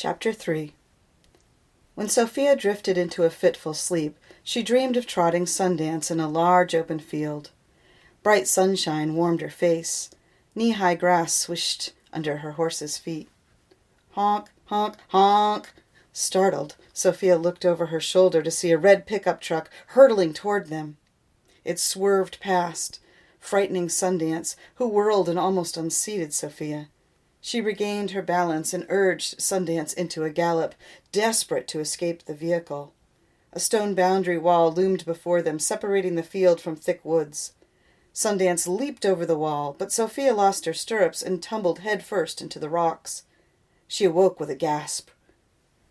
Chapter 3. When Sofia drifted into a fitful sleep, she dreamed of trotting Sundance in a large open field. Bright sunshine warmed her face. Knee-high grass swished under her horse's feet. Honk, honk, honk! Startled, Sofia looked over her shoulder to see a red pickup truck hurtling toward them. It swerved past, frightening Sundance, who whirled and almost unseated Sofia. She regained her balance and urged Sundance into a gallop, desperate to escape the vehicle. A stone boundary wall loomed before them, separating the field from thick woods. Sundance leaped over the wall, but Sofia lost her stirrups and tumbled head-first into the rocks. She awoke with a gasp.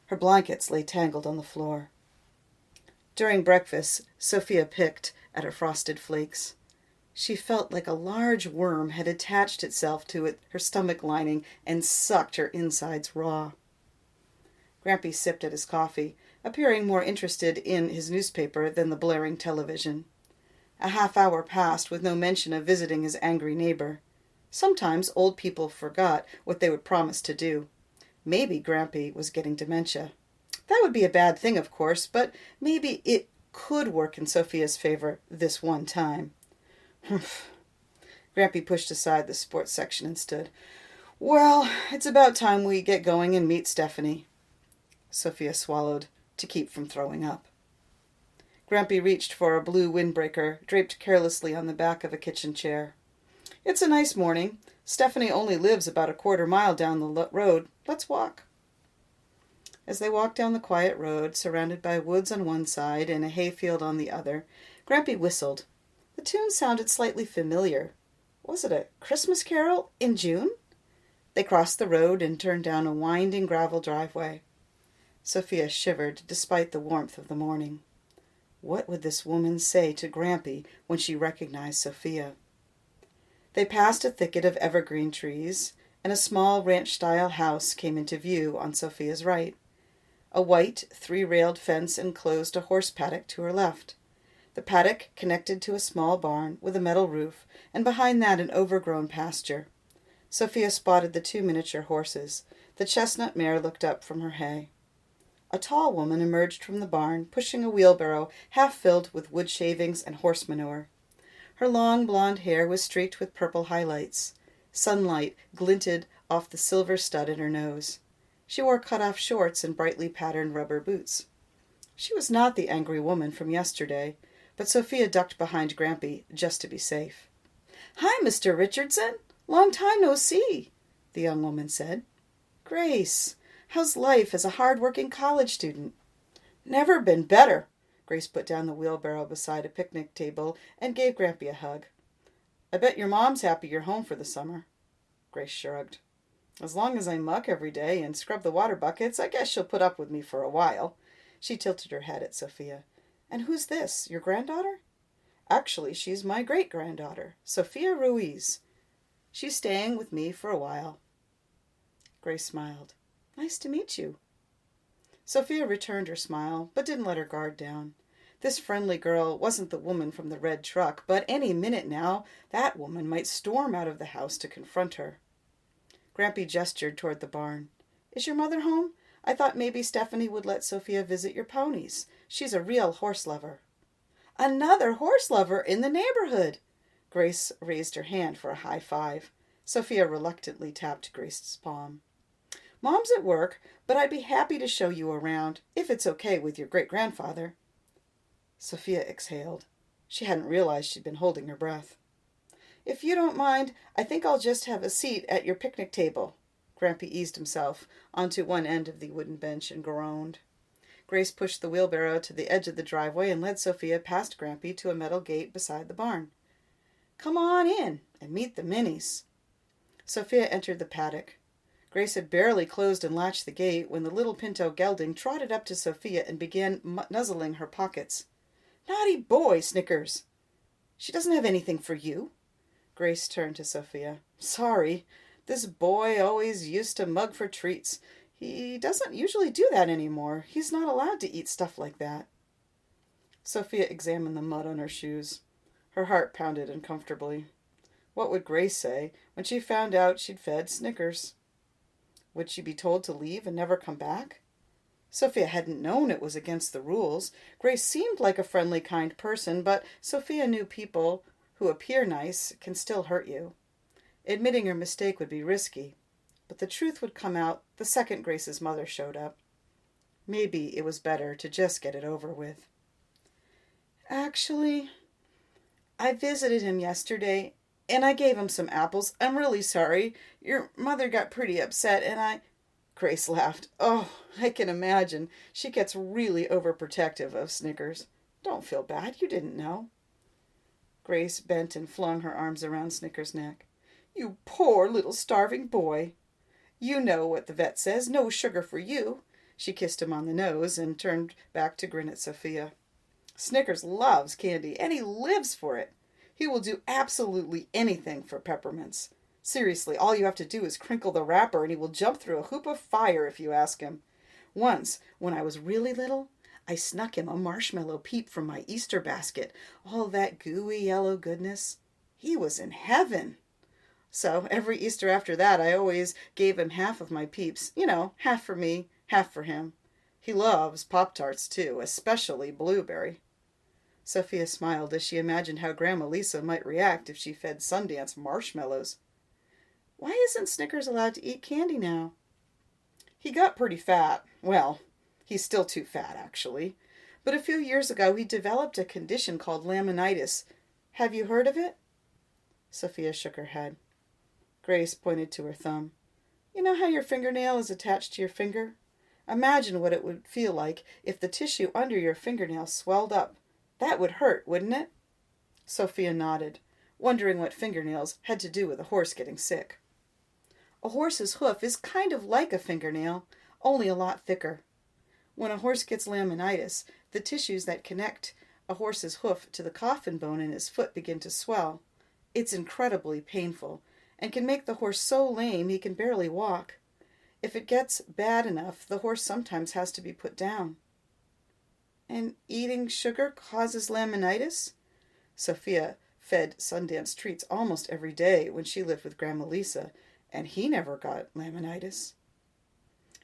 Her blankets lay tangled on the floor. During breakfast, Sofia picked at her frosted flakes. She felt like a large worm had attached itself to her stomach lining and sucked her insides raw. Grampy sipped at his coffee, appearing more interested in his newspaper than the blaring television. A half-hour passed with no mention of visiting his angry neighbor. Sometimes old people forgot what they would promise to do. Maybe Grampy was getting dementia. That would be a bad thing, of course, but maybe it could work in Sofia's favor this one time. Humph. Grampy pushed aside the sports section and stood. Well, it's about time we get going and meet Stephanie. Sofia swallowed to keep from throwing up. Grampy reached for a blue windbreaker draped carelessly on the back of a kitchen chair. It's a nice morning. Stephanie only lives about a quarter-mile down the road. Let's walk. As they walked down the quiet road, surrounded by woods on one side and a hayfield on the other, Grampy whistled. The tune sounded slightly familiar. Was it a Christmas carol in June? They crossed the road and turned down a winding gravel driveway. Sofia shivered despite the warmth of the morning. What would this woman say to Grampy when she recognized Sofia? They passed a thicket of evergreen trees, and a small ranch-style house came into view on Sofia's right. A white, three-railed fence enclosed a horse paddock to her left. The paddock connected to a small barn with a metal roof, and behind that an overgrown pasture. Sofia spotted the two miniature horses. The chestnut mare looked up from her hay. A tall woman emerged from the barn, pushing a wheelbarrow half filled with wood shavings and horse manure. Her long blonde hair was streaked with purple highlights. Sunlight glinted off the silver stud in her nose. She wore cut-off shorts and brightly patterned rubber boots. She was not the angry woman from yesterday, but Sofia ducked behind Grampy just to be safe. "Hi, Mr. Richardson. Long time no see," the young woman said. "Grace, how's life as a hard-working college student?" "Never been better." Grace put down the wheelbarrow beside a picnic table and gave Grampy a hug. "I bet your mom's happy you're home for the summer." Grace shrugged. "As long as I muck every day and scrub the water buckets, I guess she'll put up with me for a while." She tilted her head at Sofia. "And who's this, your granddaughter?" "Actually, she's my great-granddaughter, Sofia Ruiz. She's staying with me for a while." Grace smiled. "Nice to meet you." Sofia returned her smile, but didn't let her guard down. This friendly girl wasn't the woman from the red truck, but any minute now that woman might storm out of the house to confront her. Grampy gestured toward the barn. "Is your mother home? I thought maybe Stephanie would let Sofia visit your ponies. She's a real horse lover." "Another horse lover in the neighborhood!" Grace raised her hand for a high five. Sofia reluctantly tapped Grace's palm. "Mom's at work, but I'd be happy to show you around, if it's okay with your great-grandfather." Sofia exhaled. She hadn't realized she'd been holding her breath. "If you don't mind, I think I'll just have a seat at your picnic table." Grampy eased himself onto one end of the wooden bench and groaned. Grace pushed the wheelbarrow to the edge of the driveway and led Sofia past Grampy to a metal gate beside the barn. "Come on in and meet the Minis." Sofia entered the paddock. Grace had barely closed and latched the gate when the little pinto gelding trotted up to Sofia and began nuzzling her pockets. "Naughty boy, Snickers." "She doesn't have anything for you." Grace turned to Sofia. "Sorry. This boy always used to mug for treats. He doesn't usually do that anymore. He's not allowed to eat stuff like that." Sofia examined the mud on her shoes. Her heart pounded uncomfortably. What would Grace say when she found out she'd fed Snickers? Would she be told to leave and never come back? Sophia hadn't known it was against the rules. Grace seemed like a friendly, kind person, but Sophia knew people who appear nice can still hurt you. Admitting her mistake would be risky, but the truth would come out the second Grace's mother showed up. Maybe it was better to just get it over with. Actually, I visited him yesterday, and I gave him some apples. I'm really sorry. Your mother got pretty upset, and I... Grace laughed. Oh, I can imagine. She gets really overprotective of Snickers. Don't feel bad. You didn't know. Grace bent and flung her arms around Snickers' neck. You poor little starving boy. You know what the vet says. No sugar for you. She kissed him on the nose and turned back to grin at Sophia. Snickers loves candy, and he lives for it. He will do absolutely anything for peppermints. Seriously, all you have to do is crinkle the wrapper and he will jump through a hoop of fire if you ask him. Once, when I was really little, I snuck him a marshmallow peep from my Easter basket. All that gooey yellow goodness. He was in heaven. So every Easter after that, I always gave him half of my peeps. You know, half for me, half for him. He loves Pop-Tarts too, especially blueberry. Sophia smiled as she imagined how Grandma Lisa might react if she fed Sundance marshmallows. Why isn't Snickers allowed to eat candy now? He got pretty fat. Well, he's still too fat, actually. But a few years ago, he developed a condition called laminitis. Have you heard of it? Sophia shook her head. Grace pointed to her thumb. You know how your fingernail is attached to your finger? Imagine what it would feel like if the tissue under your fingernail swelled up. That would hurt, wouldn't it? Sophia nodded, wondering what fingernails had to do with a horse getting sick. A horse's hoof is kind of like a fingernail, only a lot thicker. When a horse gets laminitis, the tissues that connect a horse's hoof to the coffin bone in his foot begin to swell. It's incredibly painful, and can make the horse so lame he can barely walk. If it gets bad enough, the horse sometimes has to be put down. And eating sugar causes laminitis? Sophia fed Sundance treats almost every day when she lived with Grandma Lisa, and he never got laminitis.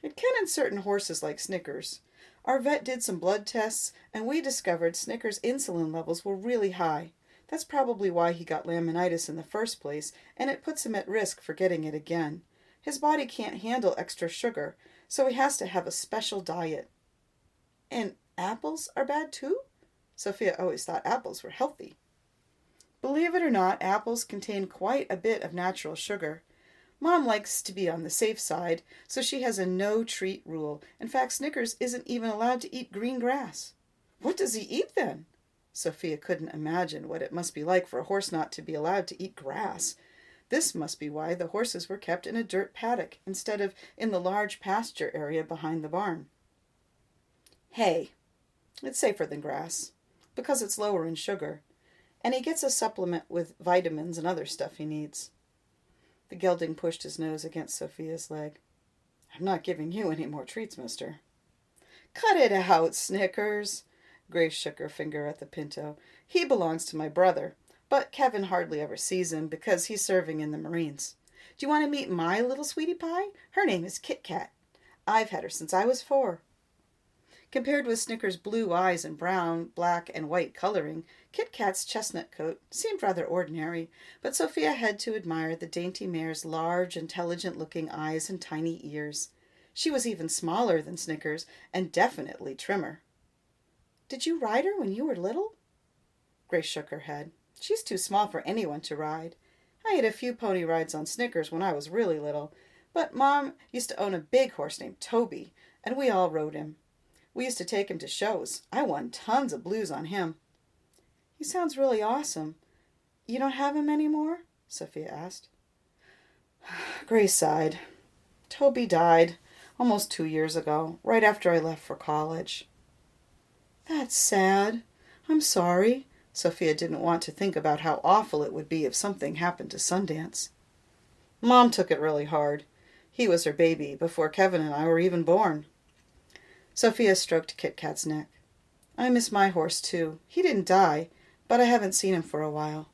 It can in certain horses like Snickers. Our vet did some blood tests, and we discovered Snickers' insulin levels were really high. That's probably why he got laminitis in the first place, and it puts him at risk for getting it again. His body can't handle extra sugar, so he has to have a special diet. And apples are bad too? Sophia always thought apples were healthy. Believe it or not, apples contain quite a bit of natural sugar. Mom likes to be on the safe side, so she has a no-treat rule. In fact, Snickers isn't even allowed to eat green grass. What does he eat then? Sophia couldn't imagine what it must be like for a horse not to be allowed to eat grass. This must be why the horses were kept in a dirt paddock instead of in the large pasture area behind the barn. Hay. It's safer than grass, because it's lower in sugar, and he gets a supplement with vitamins and other stuff he needs. The gelding pushed his nose against Sophia's leg. I'm not giving you any more treats, mister. Cut it out, Snickers. Grace shook her finger at the pinto. He belongs to my brother, but Kevin hardly ever sees him because he's serving in the Marines. Do you want to meet my little sweetie pie? Her name is Kit Kat. I've had her since I was 4. Compared with Snickers' blue eyes and brown, black, and white coloring, Kit Kat's chestnut coat seemed rather ordinary, but Sophia had to admire the dainty mare's large, intelligent-looking eyes and tiny ears. She was even smaller than Snickers, and definitely trimmer. Did you ride her when you were little? Grace shook her head. She's too small for anyone to ride. I had a few pony rides on Snickers when I was really little, but Mom used to own a big horse named Toby, and we all rode him. We used to take him to shows. I won tons of blues on him. He sounds really awesome. You don't have him anymore? Sophia asked. Grace sighed. Toby died almost 2 years ago, right after I left for college. That's sad. I'm sorry. Sophia didn't want to think about how awful it would be if something happened to Sundance. Mom took it really hard. He was her baby before Kevin and I were even born. Sophia stroked Kit Kat's neck. I miss my horse, too. He didn't die, but I haven't seen him for a while.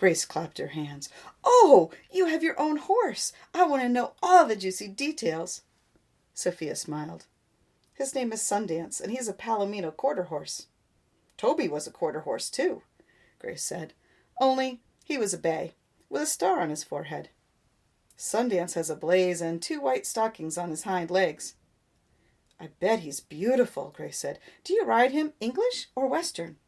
Grace clapped her hands. "Oh, you have your own horse! I want to know all the juicy details." Sofia smiled. "His name is Sundance, and he's a Palomino quarter horse." "Toby was a quarter horse, too," Grace said. "Only he was a bay, with a star on his forehead. Sundance has a blaze and 2 white stockings on his hind legs." "I bet he's beautiful," Grace said. "Do you ride him English or Western?"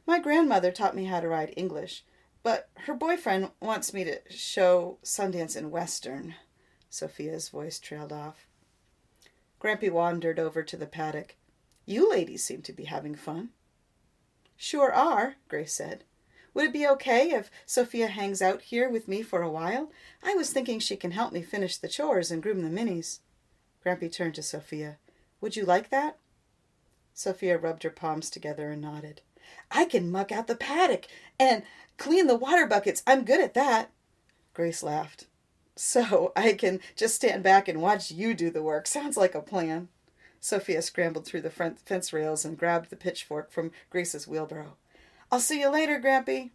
"My grandmother taught me how to ride English, but her boyfriend wants me to show Sundance in Western." Sofia's voice trailed off. Grampy wandered over to the paddock. "You ladies seem to be having fun." "Sure are," Grace said. "Would it be okay if Sofia hangs out here with me for a while? I was thinking she can help me finish the chores and groom the minis." Grampy turned to Sofia. "Would you like that?" Sofia rubbed her palms together and nodded. "I can muck out the paddock and clean the water buckets. I'm good at that." Grace laughed. "So I can just stand back and watch you do the work. Sounds like a plan." Sofia scrambled through the front fence rails and grabbed the pitchfork from Grace's wheelbarrow. "I'll see you later, Grampy."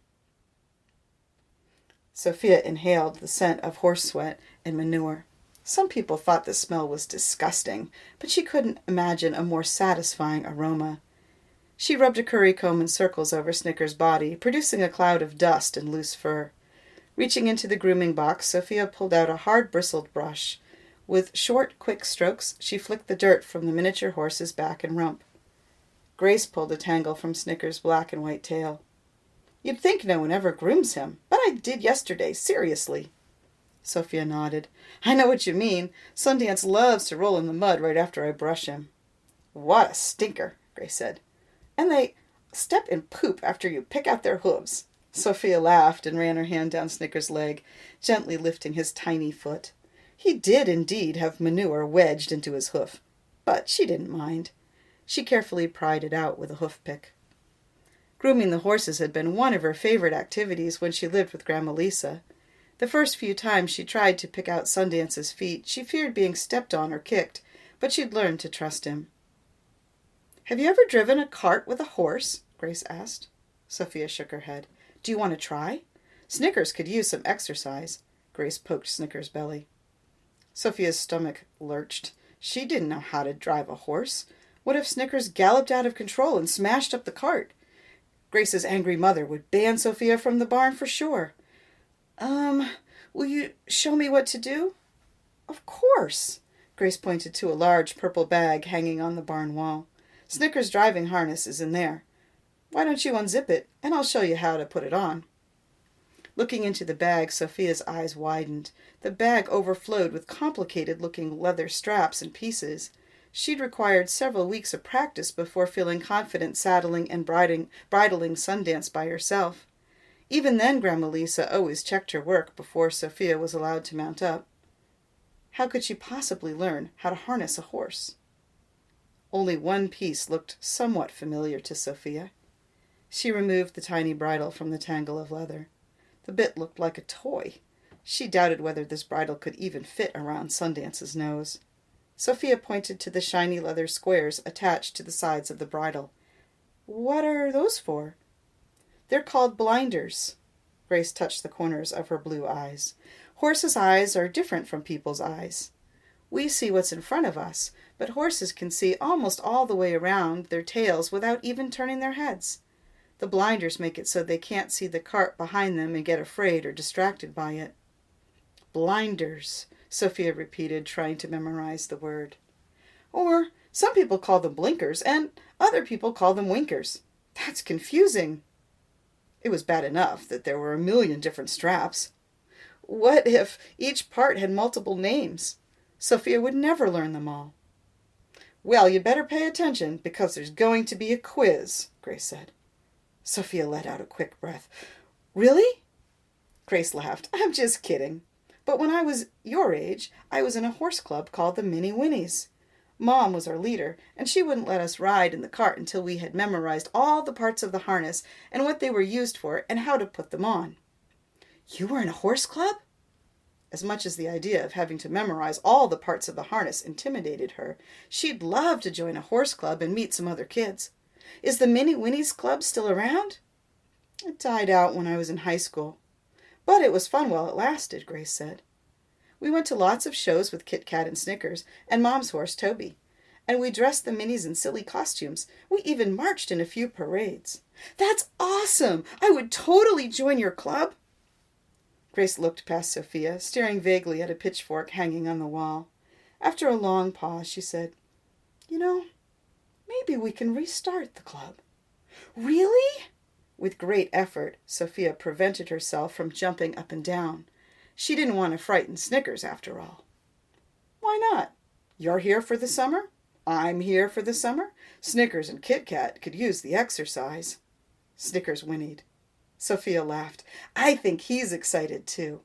Sofia inhaled the scent of horse sweat and manure. Some people thought the smell was disgusting, but she couldn't imagine a more satisfying aroma. She rubbed a curry comb in circles over Snicker's body, producing a cloud of dust and loose fur. Reaching into the grooming box, Sofia pulled out a hard-bristled brush. With short, quick strokes, she flicked the dirt from the miniature horse's back and rump. Grace pulled a tangle from Snicker's black and white tail. "You'd think no one ever grooms him, but I did yesterday, seriously." Sofia nodded. "I know what you mean. Sundance loves to roll in the mud right after I brush him." "What a stinker," Grace said. "And they step in poop after you pick out their hooves." Sofia laughed and ran her hand down Snicker's leg, gently lifting his tiny foot. He did indeed have manure wedged into his hoof, but she didn't mind. She carefully pried it out with a hoof pick. Grooming the horses had been one of her favorite activities when she lived with Grandma Lisa. The first few times she tried to pick out Sundance's feet, she feared being stepped on or kicked, but she'd learned to trust him. "Have you ever driven a cart with a horse?" Grace asked. Sofia shook her head. "Do you want to try? Snickers could use some exercise." Grace poked Snicker's belly. Sofia's stomach lurched. She didn't know how to drive a horse. What if Snickers galloped out of control and smashed up the cart? Grace's angry mother would ban Sofia from the barn for sure. Will you show me what to do?" "Of course." Grace pointed to a large purple bag hanging on the barn wall. "Snicker's driving harness is in there. Why don't you unzip it, and I'll show you how to put it on." Looking into the bag, Sofia's eyes widened. The bag overflowed with complicated-looking leather straps and pieces. She'd required several weeks of practice before feeling confident saddling and bridling Sundance by herself. Even then, Grandma Lisa always checked her work before Sofia was allowed to mount up. How could she possibly learn how to harness a horse? Only one piece looked somewhat familiar to Sofia. She removed the tiny bridle from the tangle of leather. The bit looked like a toy. She doubted whether this bridle could even fit around Sundance's nose. Sofia pointed to the shiny leather squares attached to the sides of the bridle. "What are those for?" "They're called blinders." Grace touched the corners of her blue eyes. "Horses' eyes are different from people's eyes. We see what's in front of us, but horses can see almost all the way around their tails without even turning their heads. The blinders make it so they can't see the cart behind them and get afraid or distracted by it." "Blinders," Sofia repeated, trying to memorize the word. "Or some people call them blinkers, and other people call them winkers. That's confusing." It was bad enough that there were a million different straps. What if each part had multiple names? Sofia would never learn them all. "Well, you'd better pay attention, because there's going to be a quiz," Grace said. Sofia let out a quick breath. "Really?" Grace laughed. "I'm just kidding. But when I was your age, I was in a horse club called the Mini Winnies. Mom was our leader, and she wouldn't let us ride in the cart until we had memorized all the parts of the harness and what they were used for and how to put them on." "You were in a horse club?" As much as the idea of having to memorize all the parts of the harness intimidated her, she'd love to join a horse club and meet some other kids. "Is the Mini Winnies Club still around?" It died out when I was in high school. But it was fun while it lasted, Grace said. We went to lots of shows with Kit Kat and Snickers and Mom's horse, Toby. And we dressed the minis in silly costumes. We even marched in a few parades. That's awesome! I would totally join your club. Grace looked past Sofia, staring vaguely at a pitchfork hanging on the wall. After a long pause, she said, "You know, maybe we can restart the club." "Really?" With great effort, Sofia prevented herself from jumping up and down. She didn't want to frighten Snickers, after all. "Why not? You're here for the summer. I'm here for the summer. Snickers and Kit Kat could use the exercise." Snickers whinnied. Sofia laughed. "I think he's excited, too."